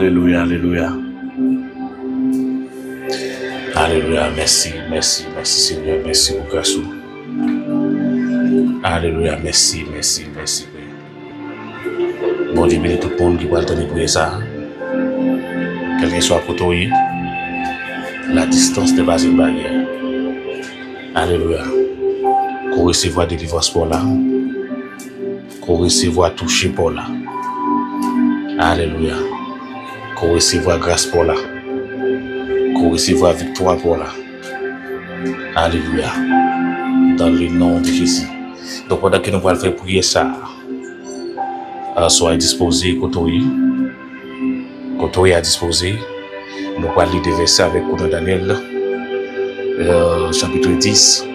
Alléluia, alléluia. Alléluia, merci, merci, merci Seigneur, merci pour grâce. Alléluia, merci, merci, merci. Bon Dieu, bénis tout le monde qui va entendre prier ça. Quel que soit côté, la distance n'est pas une barrière. Alléluia. Qu'on recevoir délivrance pour là. Qu'on recevoir toucher pour là. Alléluia. Qu'on recevoir grâce pour là. Qu'on recevoir victoire pour là. Alléluia. Dans le nom de Jésus. Donc pendant que nous allons faire prier ça, soyez disposés, côté à disposer. Nous allons lire des versets avec nous dans Daniel, chapitre 10,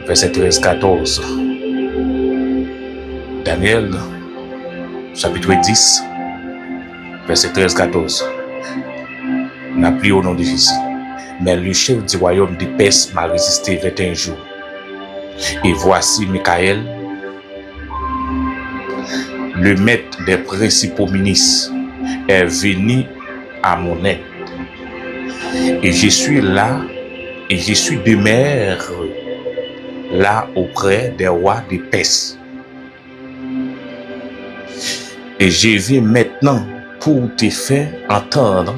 verset 13-14. Daniel, chapitre 10, verset 13-14. N'a pris au nom de Jésus. Mais le chef du royaume de Perse m'a résisté 21 jours. Et voici Michael, le maître des principaux ministres, est venu à mon aide. Et je suis là, et je suis demeuré là auprès des rois de Perse. Et je viens maintenant pour te faire entendre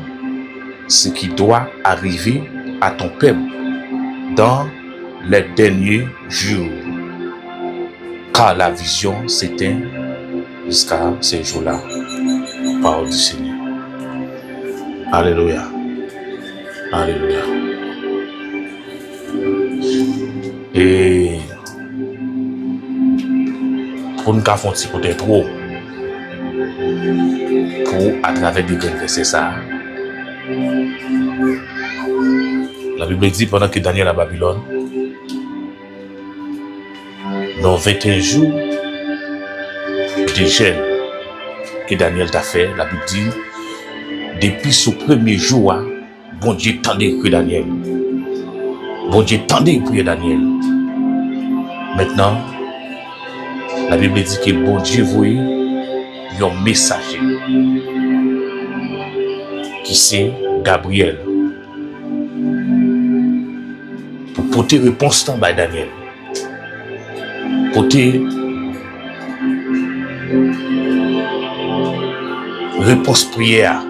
ce qui doit arriver à ton peuple dans les derniers jours. Car la vision s'éteint jusqu'à ces jours-là. Parole du Seigneur. Alléluia. Alléluia. Et pour nous faire un petit peu trop, pour à travers des grands versets ça. La Bible dit pendant que Daniel à Babylone, dans 21 jours de jeûne que Daniel t'a fait, la Bible dit, depuis ce premier jour, bon Dieu tendait que Daniel. Bon Dieu tendait pour Daniel. Maintenant, la Bible dit que bon Dieu voyait un messager qui c'est Gabriel pour porter réponse à Daniel. Porter réponse prière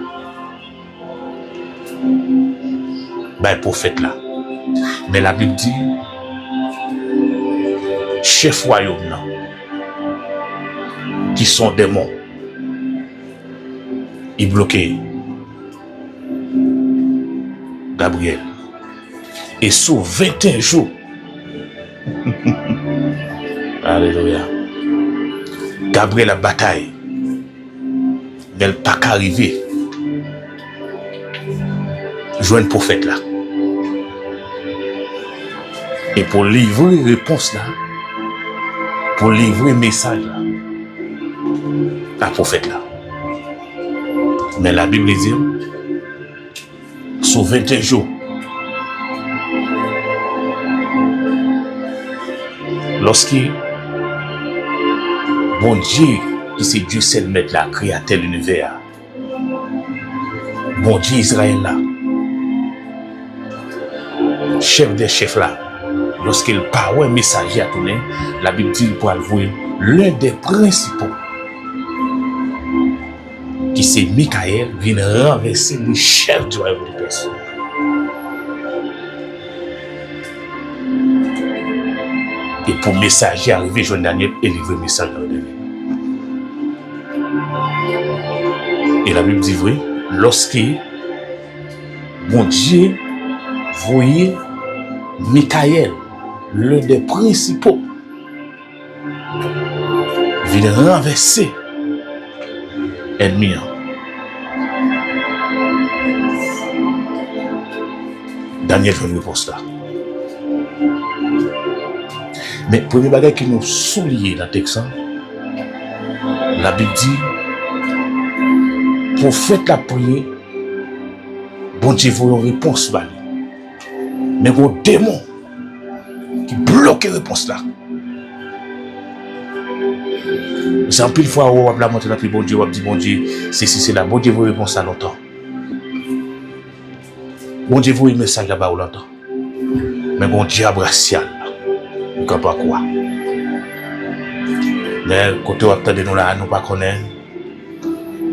le prophète là. Mais la Bible dit chef royaume là, qui sont démons, ils bloquaient Gabriel. Et sur 21 jours, alléluia, Gabriel a bataille, mais elle pas qu'arriver joindre prophète là. Et pour livrer réponse là, pour livrer message là, la prophète là. Mais la Bible dit, sur 21 jours, lorsque bon Dieu, qui c'est Dieu seul maître là, créateur de l'univers, bon Dieu Israël là, chef des chefs là, lorsqu'il parle un messager à tourner, la Bible dit pour avouer l'un des principaux, qui c'est Michael, vient renverser le chef du royaume de Perse. Et pour messager arriver, Jean Daniel et livrer le message à Daniel. Et la Bible dit vrai, lorsque mon Dieu voyait Michael, l'un des principaux, vient renverser ennemi. Daniel fait une réponse là. Mais le premier bagage qui nous souligne dans le texte, la Bible dit, prophète la prière, bon Dieu vous une réponse. Mais vos démons qui bloquent la réponse là. C'est en pile fois où on va monter dans le bon Dieu, on va dire bon Dieu, c'est là. Bon Dieu vous répond ça longtemps. Bon Dieu vous message là-bas longtemps. Mais bon diable racial, vous ne comprenez pas quoi. Mais quand on attend de nous là, nous ne connaissons pas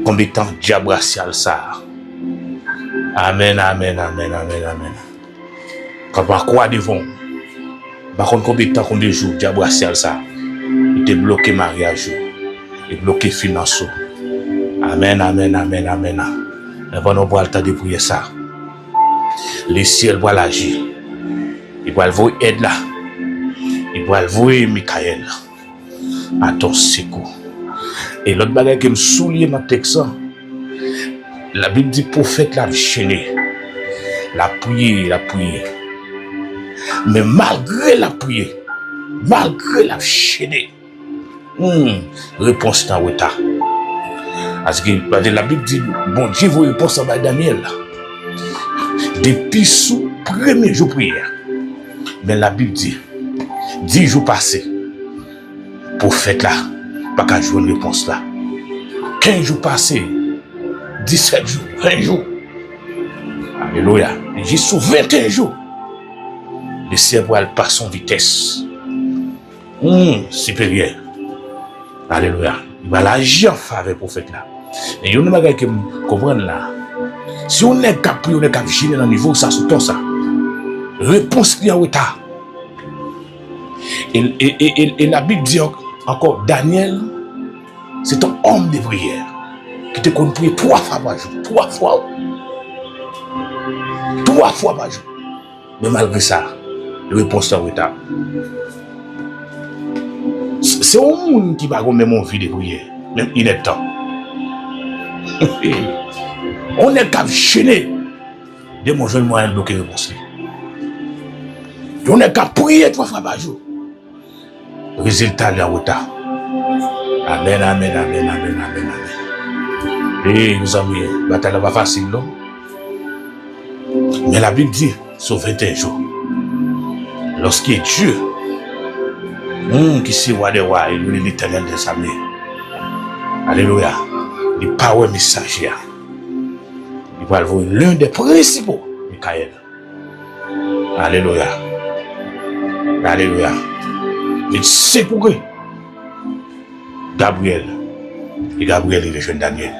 combien de temps diable racial ça. Amen, amen, amen, amen, amen. Quand on croit devant, par contre, combien de temps, combien de jours, diable racial ça, il te bloqué mariage, il bloqué finance. Amen, amen, amen, amen. Mais pendant qu'on a le temps de prier ça, le ciel va l'agir. Il va le voir aide là. Il va le voir Michael à ton secours. Et l'autre bagage qui me souligne dans le texte, la Bible dit prophète l'a chaîné. La prière, la prière. Mais malgré la prière, malgré la chaîné, réponse dans le retard. Parce que la Bible dit, bon Dieu vous répond à Daniel. Depuis sous premier jour prière. Mais la Bible dit, 10 jours passés, prophète là, pas qu'à jouer une réponse là. 15 jours passés, 17 jours, 20 jours. Alléluia. J'ai sous 21 jours. Le cerveau a pas son vitesse. Supérieur. Alléluia. Il va l'agir en faveur prophète là. Et il y a une chose que je comprends là. Si on est capable, on est capable de gêner dans le niveau, ça sous ton ça. Réponse qui est en retard. Et la Bible dit encore, Daniel, c'est un homme de prière qui te compte prier 3 fois par jour. 3 fois. 3 fois par jour. Mais malgré ça, la réponse est en retard. C'est un monde qui va même envie de prier. Même il est temps. On est capable de gêner. De mon jeune moyen de bloquer la réponse. On est capable de prier 3 fois par jour. Résultat de la retard. Amen, amen, amen, amen, amen, amen. Et nous amis, la bataille n'est pas facile, non? Mais la Bible dit, sur 21 jours, lorsqu'il est Dieu, qui c'est roi des rois, et lui l'éternel des armées. Alléluia. Les paroles messagères. Il va voir l'un des principaux, Michael. Alléluia. Alléluia. Il sait pourquoi. Gabriel. Et Gabriel est le jeune Daniel.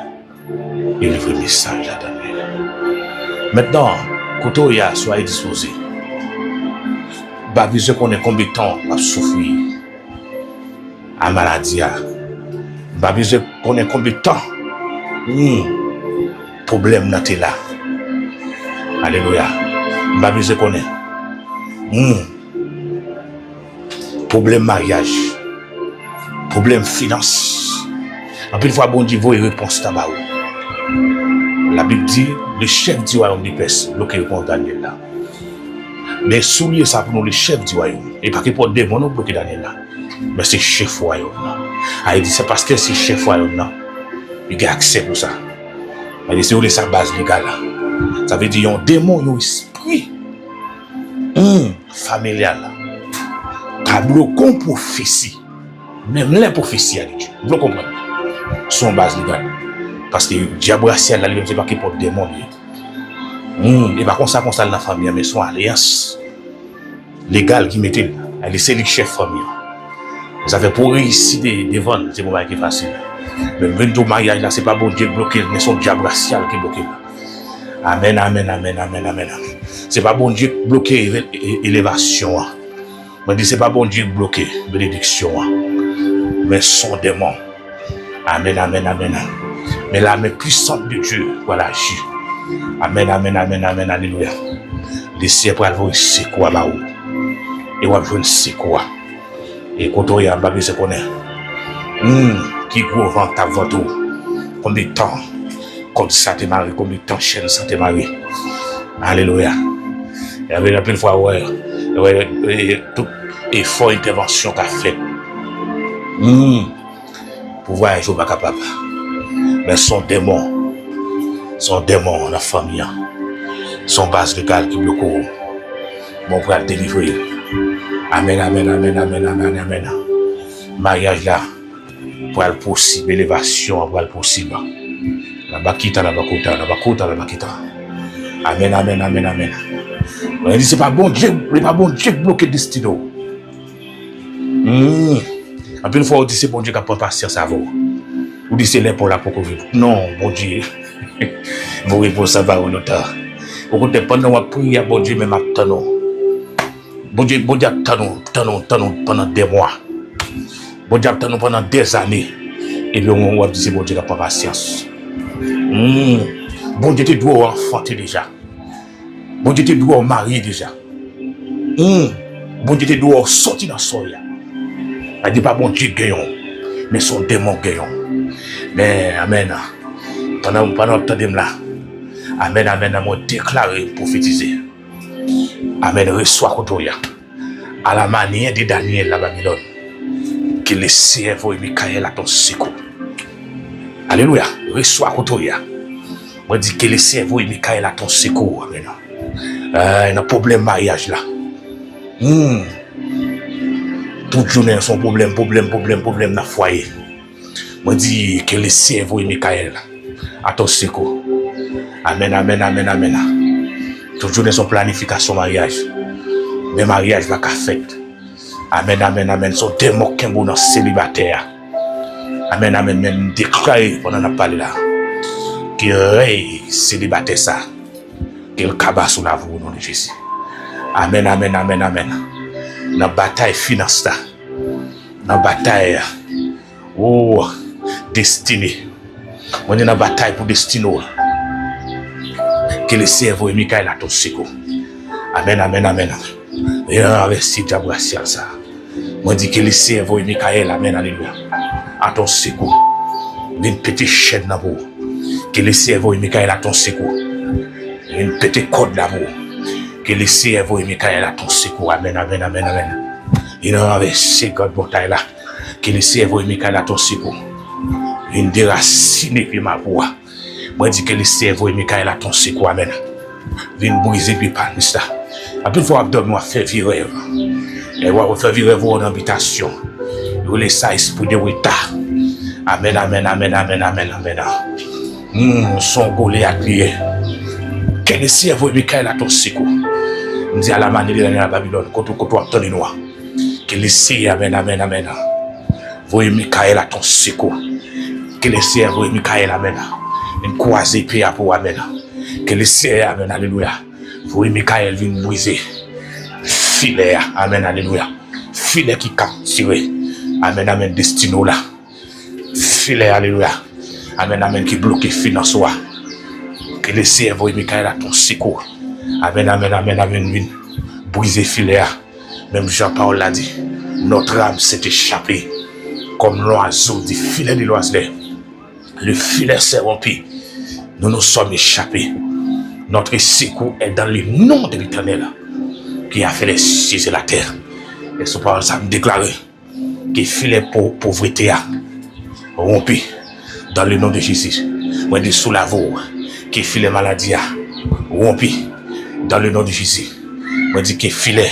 Il livre le message à Daniel. Maintenant, quand on y a, soyez disposés. Bah, besoin qu'on ait combien de temps à souffrir à maladie. Bah, besoin qu'on ait combien de temps. Problème n'a là. Alléluia. Bah, besoin qu'on ait. Problème mariage, problème finance. En plus, fois, bon Dieu, vous réponse à Tabaou. La Bible dit, le chef du royaume du Perse, bloqué répond Daniel là. Mais soulier ça pour nous, le chef du royaume. Et pas qu'il pour démon, nous bloquer Daniel là. Mais c'est chef royaume là. Il dit, c'est parce que c'est chef royaume là. Il a accès pour ça. Il dit, c'est où sa base légale là. Ça veut dire, il y a un démon, il y a un esprit familial là. Car bloquons prophétie. Même les prophéties à Dieu. Bloquons son base légale. Parce que le diable racial, là, c'est pas qu'il porte des démons. Et par contre, ça concerne la famille, mais son alliance légale qui mettait, elle est le chef famille. Vous avez pour réussir des ventes, c'est pour moi qui est facile. Mais même au mariage, là, c'est pas bon Dieu bloqué, mais son diable racial qui est bloqué. Amen, amen, amen, amen, amen. C'est pas bon Dieu bloqué élévation. Je dis, c'est pas bon Dieu bloqué bénédiction. Mais son démon. Amen, amen, amen. Mais la main puissante de Dieu, voilà, agir. Amen, amen, amen, amen, alléluia. Les cieux pour avoir c'est quoi là-haut. Et on va jouer c'est quoi. Et quand on y a un babi, c'est qu'on est. Qui gros vent ta vente. Combien de temps, comme ça t'es marié, combien de temps chaîne ça t'es marié. Alléluia. Il y avait une fois, ouais, tout effort, intervention qu'a fait. Pour voir un jour pas capable. Mais son démon, la famille, son base légale qui bloque. Mon frère délivrer. Amen, amen, amen, amen, amen, amen. Mariage là, pour le possible élévation, pour le possible. La bakita, la bakota, la bakota, la bakita. Amen, amen, amen, amen. On dit c'est pas bon Dieu, c'est pas bon Dieu bloqué destino. En plus, une fois on dit c'est bon Dieu qui a pas patience à vous. Ou dit c'est là pour la pour vivre. Non, bon Dieu. Vous répondez ça va au longtemps. Vous comptez pendant la prière, bon Dieu, même attendons. Bon Dieu, attendons pendant des mois. Bon Dieu, attendons pendant des années. Et puis on va dire c'est bon Dieu qui a pas patience. Bon Dieu, tu dois enfanter déjà. Bon Dieu, tu dois marier déjà. Bon Dieu, tu dois sortir dans son soya. Elle dit pas bon Dieu gagnant, mais son démon gagnant. Mais amen. Pendant le temps de là, amen, amen, amen, déclaré, prophétisé. Amen, reçois Kotoya. À la manière de Daniel, la Babylone, que les cerveaux et Michael à ton secours. Alléluia, reçois Kotoya. Moi, dis que les cerveaux et Michael à ton secours. Amen. Il y a un problème mariage là. Toute journée, son problème dans le foyer. Moi, dis que les cerveaux et Michael à ton secours. Amen, amen, amen, amen. Toute journée, son planification mariage. Mais mariage va qu'à fait. Amen, amen, amen. Son démon qui est bon célibataire. Amen, amen, même déclaré pendant la parole là. Qu'il règne célibataire ça. Qu'il cabasse sous la voie au nom de Jésus. Amen, amen, amen, amen. Dans la bataille financière. Dans la bataille. Oh, destinée. On est dans la bataille pour destino. Que le cerveau et Michael à ton secours. Amen, amen, amen. Et on investit d'abracial ça. On dit que le cerveau et Michael, amen, alléluia. À ton secours. Une petite chaîne d'amour. Que le cerveau et Michael à ton secours. Une petite corde d'amour. Que le cerveau et Michael à ton secours. Amen, amen, amen, amen. Il a investi God bataille là. Que le cerveau et Michael à ton secours. Une déracine puis ma voix. Moi dis que le cerveau et Michael à ton secours. Amen. Viens briser puis pas ça. Après fois abdomen moi faire virer. Et on va faire virer vos habitation. Vous laissez ça esprit de retard. Amen, amen, amen, amen, amen, amen. Son Goliath lié. Que le cerveau et Michael à ton secours. On dit à la manière de la Babylone, quand on entend les noirs. Que le cerveau, amen, amen, amen. Voyez Michael à ton secours. Que le cerveau et Michael, amen. Une croisée paix pour amen. Que le cerveau, amen, alléluia. Voyez Michael vient briser. Filet, amen, alléluia. Filet qui capture. Amen, amen, destino là. Filet, alléluia. Amen, amen, qui bloque finance. Que le cerveau et Michael à ton secours. Amen, amen, amen, amen, briser filet. Même Jean-Paul l'a dit. Notre âme s'est échappée. Comme l'oiseau du filet de l'oiseau. Le filet s'est rompu. Nous nous sommes échappés. Notre secours est dans le nom de l'Éternel qui a fait les cieux et la terre. Et ce parole, ça me déclare que filet pour pauvreté a rompu dans le nom de Jésus. Moi, je sous la voix que filet maladie a rompu dans le nom de Jésus. Moi, je dis que filet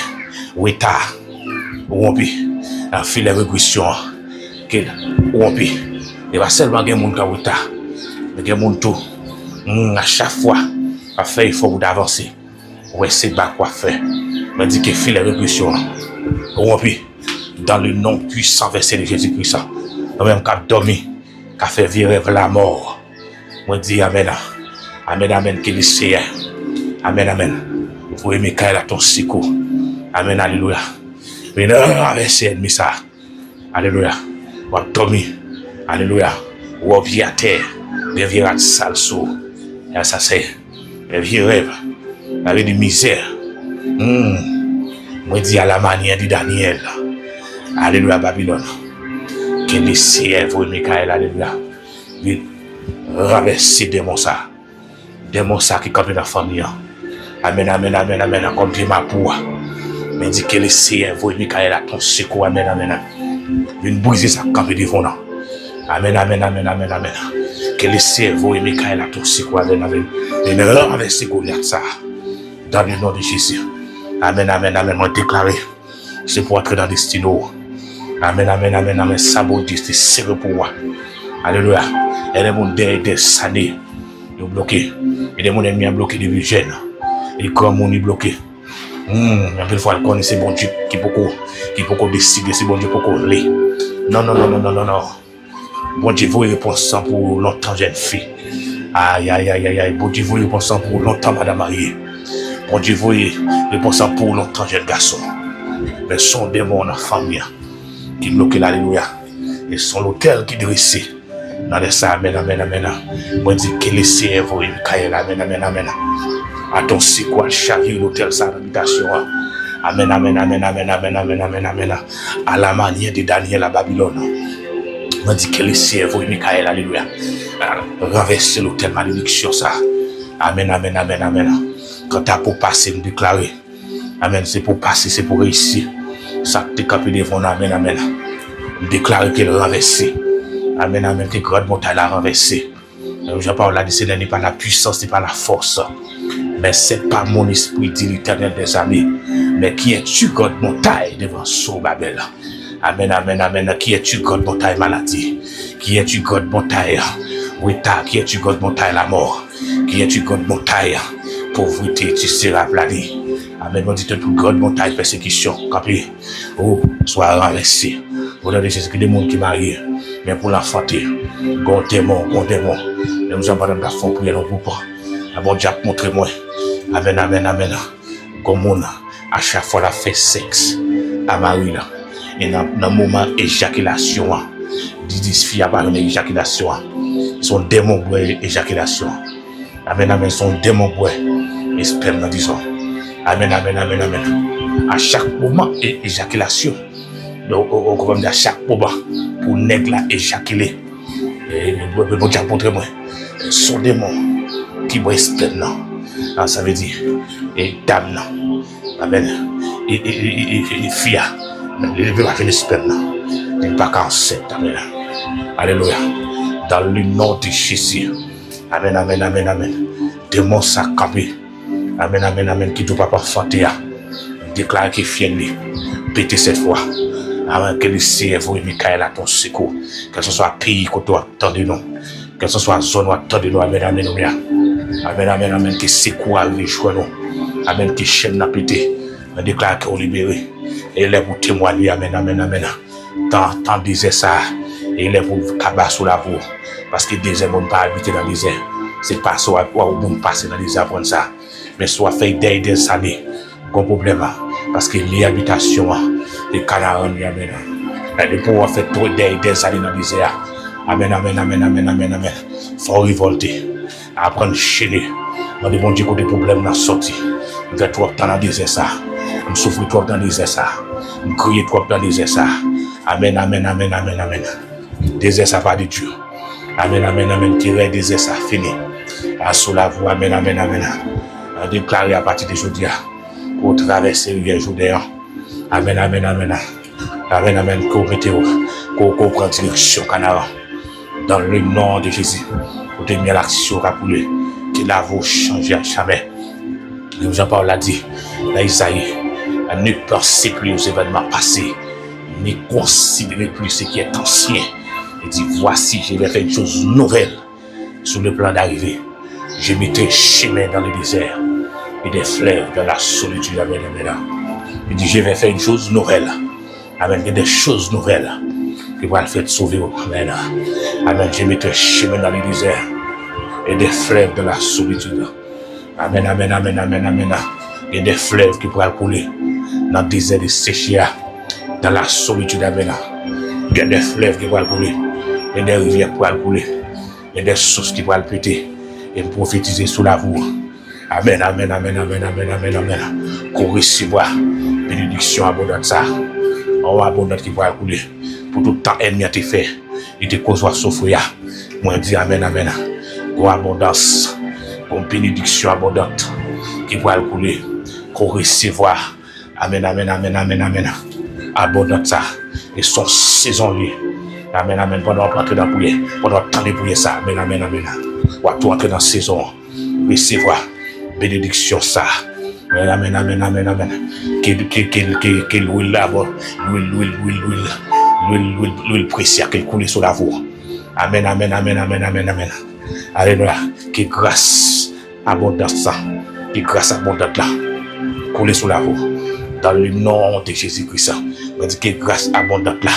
retard rompu. Un filet régression que rompu. Il va seulement gagner mon retard. Mais gagner mon tout. À chaque fois, à faire il faut d'avancer. Ouais, c'est pas quoi faire. Je dis que filet régression rompu dans le nom puissant versé de Jésus-Christ. Même qu'à dormir, qu'à faire virer la mort. Moi dis amen. Amen, amen, que le Seigneur. Amen, amen. Vous pouvez Michael à ton secours. Amen, alléluia. Mais non, avec ces ennemis ça. Alléluia. Ou dormir. Alléluia. Ou bien à terre. Bien virer à salso. Et ça c'est. Bien virer. Avec des misères. Moi dis à la manière de Daniel. Alléluia, Babylone. Que le Seigneur, vous Michael, alléluia. Il renverser des démons ça. Démons ça qui campent dans la famille. Amen, amen, amen, amen. Comme Dieu m'a pour. Mais dit que le Seigneur, vous Michael, à ton secours. Amen, amen. Une briser ça camper devant nous. Amen, amen, amen, amen, amen. Que le Seigneur, vous Michael, à ton secours. Amen, amen. Et renverser Goliath ça. Dans le nom de Jésus. Amen, amen, amen. Moi déclaré. C'est pour entrer dans le destino. Amen, amen, amen, amen. Ça, bon Dieu, c'est serré pour moi. Alléluia. Et les gens des années, ils sont bloqués. Et les gens ennemis sont bloqués depuis jeune. Et comme on est bloqué. Un peu de fois, on connaît c'est bon Dieu qui peut décider, c'est bon Dieu pour aller. Non. Bon Dieu, vous réponse pour longtemps, jeune fille. Aïe. Bon Dieu, vous réponse pour longtemps, madame mariée. Bon Dieu, vous réponse pour longtemps, jeune garçon. Mais son démon dans la famille qui bloque l'alléluia. Et son l'hôtel qui dressé. Dans les ça, amen. Moi, je dis que laissez vous, Michael, amen. Attends, c'est quoi le chariot, l'hôtel, ça, l'habitation. Amen. À la manière de Daniel à Babylone. Moi, je dis que laissez vous, Michael, alléluia. Renverser l'hôtel, malédiction, ça. Amen. Quand tu as pour passer, me déclarer. Amen, c'est pour passer, c'est pour réussir. Ça te capé devant, amen. Me déclarer qu'elle renversée. Amen, que grande montagne l'a renversée. Je parle là, ce n'est pas la puissance, ce n'est pas la force. Mais c'est pas mon esprit, dit l'Éternel des armées. Mais qui es-tu, grande montagne, devant Zorobabel? Amen. Qui es-tu, grande montagne, maladie? Qui es-tu, grande montagne, retard? Qui es-tu, grande montagne, la mort? Qui es-tu, grande montagne, pauvreté? Tu seras plané. Amen. On dit toute grande montagne, persécution, capé. Oh, soit renversé. Vous avez Jésus qui des gens qui marient. Mais pour l'enfanter, gon démon. Nous avons pas fond pour nous groupe. Bon Dieu montre-moi. Amen. Comme on à chaque fois la fait sexe à Marie là. Et dans le moment éjaculation, dit fille a pas une éjaculation. Son démon boit éjaculation. Amen. Son démon boit sperme dans disons. Amen. À chaque moment éjaculation. Donc, on commence à chaque moment pour nègre là éjaculer. Et bon Dieu montre-moi. Son démon qui boit sperme là. Ça veut dire et dame là. Amen. Et fille. Il ne veut pas faire sperme là. Il n'est pas qu'enceinte. Amen. Alléluia. Dans le nom de Jésus. Amen. Démon s'accapé. Amen. Qui ne doit pas fanter. Déclare qu'il est fier. Pétez cette fois. Amen. Que le Seigneur vous, Michael, à ton secours. Que ce soit pays que tu attends de nous. Que ce soit zone où attend de nous. Amen. Que secours arrive jouer nous. Amen. Que chaîne n'a pété. On déclare qu'on est libéré. Et il est pour témoigner. Amen. Tant disait ça. Et il est pour cabas sous la voie. Parce que des hommes ne pas habiter dans les airs. C'est pas ça où on passe dans les airs pour ça. Mais soit fait des années. Qu'on problème. Parce que les habitations, les canards, amen. Et le pouvoir fait trop des années dans les airs. Amen. Faut révolter. Apprendre à chaîner. On dit bon Dieu, des problèmes dans la sortie. On fait trop dans les airs ça. On souffre trop dans les airs ça. On crie trop dans les airs ça. Amen. Des airs ça pas de Dieu. Amen. Qui règle des airs ça fini. À sous la voie. Amen. On déclare à partir de aujourd'hui. Pour traverser le jour d'ailleurs. Amen. Qu'on mette qu'on prend direction canard. Dans le nom de Jésus. Pour tenir l'action capulée. Que la voix change à jamais. Nous en parle là dit. Dans Isaïe. Ne pensez plus aux événements passés. Ne considérez plus ce qui est ancien. Il dit voici, je vais faire une chose nouvelle. Sur le plan d'arrivée. Je mettrai chemin dans le désert. Et des fleuves dans la solitude. Amen. Il dit, je vais faire une chose nouvelle. Amen. Il y a des choses nouvelles qui vont le faire sauver. Amen. Je mettrai chemin dans le désert. Et des fleuves dans la solitude. Amen. Il y a des fleuves qui pourront couler dans le désert de Séchia. Dans la solitude. Amen. Il y a des fleuves qui pourront couler. Il y a des rivières qui pourront couler. Il y a des sources qui pourront péter. Et prophétiser sous la voie. Amen. Qu'on recevra bénédiction abondante ça. On va abondante qui va couler. Pour tout le temps ennemi a été fait. Il te cause à souffrir. Moi dis amen. Qu'on abondance. Qu'on bénédiction abondante qui va couler. Qu'on recevra. Amen. Abondante ça. Et son saison lui. Amen. Pendant qu'on entre dans la prière. Pendant qu'on entend prier ça. Amen. On va tout entrer dans la saison. Recevoir. Bénédiction ça. Amen. Qu'il l'huile là, l'huile. l'huile précieuse qui coule sur la voie. Amen, amen, amen, amen, amen, amen. Alléluia. Que grâce abondante ça, que grâce abondante là, coule sur la voie. Dans le nom de Jésus-Christ. On dit que grâce abondante là,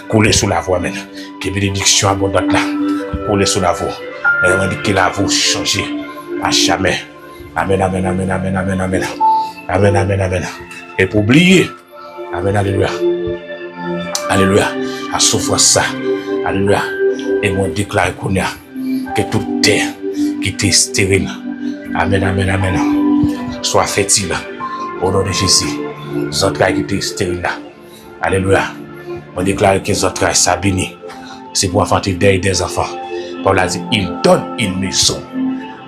coule sur la voie, amen. Que bénédiction abondante là, coule sur la voie. Et on dit que la voie change à jamais. Amen, amen, amen, amen, amen, amen. Amen, amen, amen. Et pour oublier, amen, alléluia. Alléluia. À souffrir ça. Alléluia. Et moi déclare qu'on a que toute terre qui était stérile. Amen, amen, amen. Soit fertile. Au nom de Jésus. Les entrailles qui étaient stériles là. Alléluia. On déclare que les entrailles sont bénies. C'est pour enfanter des enfants. Paul a dit, il donne une maison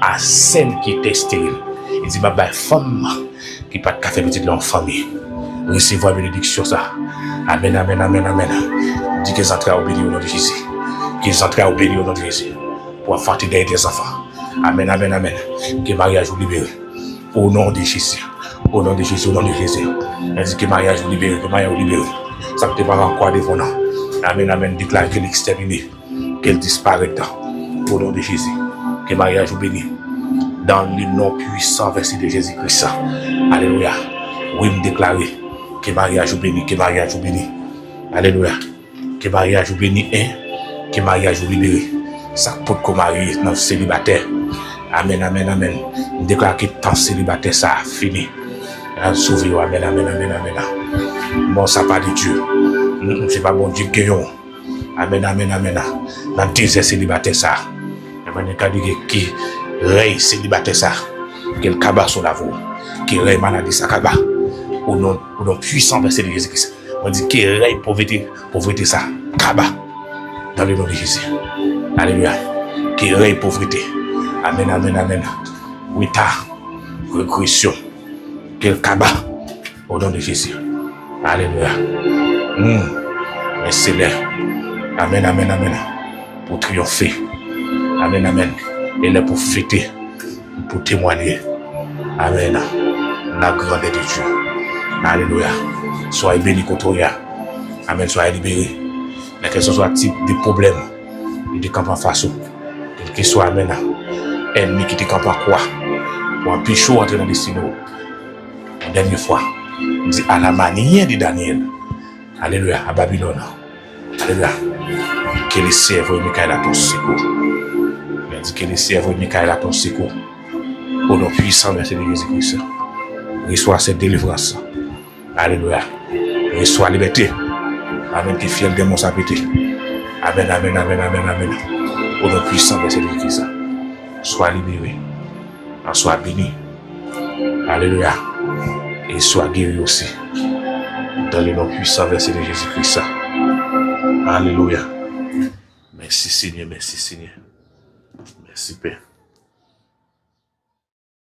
à celle qui était stérile. Il dit, bah, femme qui n'a pas de café petite dans la famille. Recevez la bénédiction ça. Amen, amen, amen, amen. Dis que les entrailles bénies au nom de Jésus. Que les entrailles bénies au nom de Jésus. Pour enfanter des enfants. Amen, amen, amen. Que le mariage vous libère. Au nom de Jésus. Au nom de Jésus, au nom de Jésus. Elle dit que le mariage vous libère, que le mariage vous libère. Ça ne peut pas encore devant nous. Amen, amen. Déclare qu'elle est exterminée. Qu'elle disparaît. Au nom de Jésus. Que le mariage vous bénisse. Dans le nom puissant verset de Jésus-Christ. Alléluia. Oui, me déclarer que le mariage vous bénisse, que le mariage vous bénisse. Alléluia. Que le mariage vous bénisse. Que le mariage vous libère. Ça peut que marier dans le célibataire. Amen, amen, amen. Je déclare que le temps célibataire, ça a fini. Sauvé, amen, amen, amen, amen. Bon, ça pas de Dieu. C'est pas bon Dieu qui est. Amen, amen, amen. Dans le désert célibataire, ça. Amen, qui règne célibataire, ça. Quel cabas sur la voie. Qui règne maladie, ça, cabas. Au nom puissant, verset de Jésus-Christ. On dit qui règne pauvreté, ça. Cabas. Dans le nom de Jésus. Alléluia. Qui règne pauvreté. Amen, amen, amen. Oui, régression. Quel cabas. Au nom de Jésus. Alléluia. Merci, Seigneur. Amen, amen, amen. Pour triompher. Amen, amen. Et là pour fêter. Pour témoigner. Amen. La grandeur de Dieu. Alléluia. Soyez bénis contre rien. Amen. Soyez libérés. Mais que ce soit type de problème. Et de camp en face. Quel que soit, amen. Ennemi qui te campe en quoi. Pour un pichot entrer dans le destin. Une dernière fois. Il dit à la manière de Daniel. Alléluia. À Babylone. Alléluia. Que les cerveaux Michael à ton secours. Il dit que les cerveaux Michael à ton secours. Au nom puissant de Jésus-Christ. Reçois cette délivrance. Alléluia. Reçois liberté. Amen. Que fiel démon s'appété. Amen, amen, amen, amen, amen. Au nom puissant de Jésus-Christ. Sois libéré. Sois béni. Alléluia. Et sois guéri aussi. Dans le nom puissant verset de Jésus-Christ. Alléluia. Merci Seigneur, merci Seigneur. Merci Père.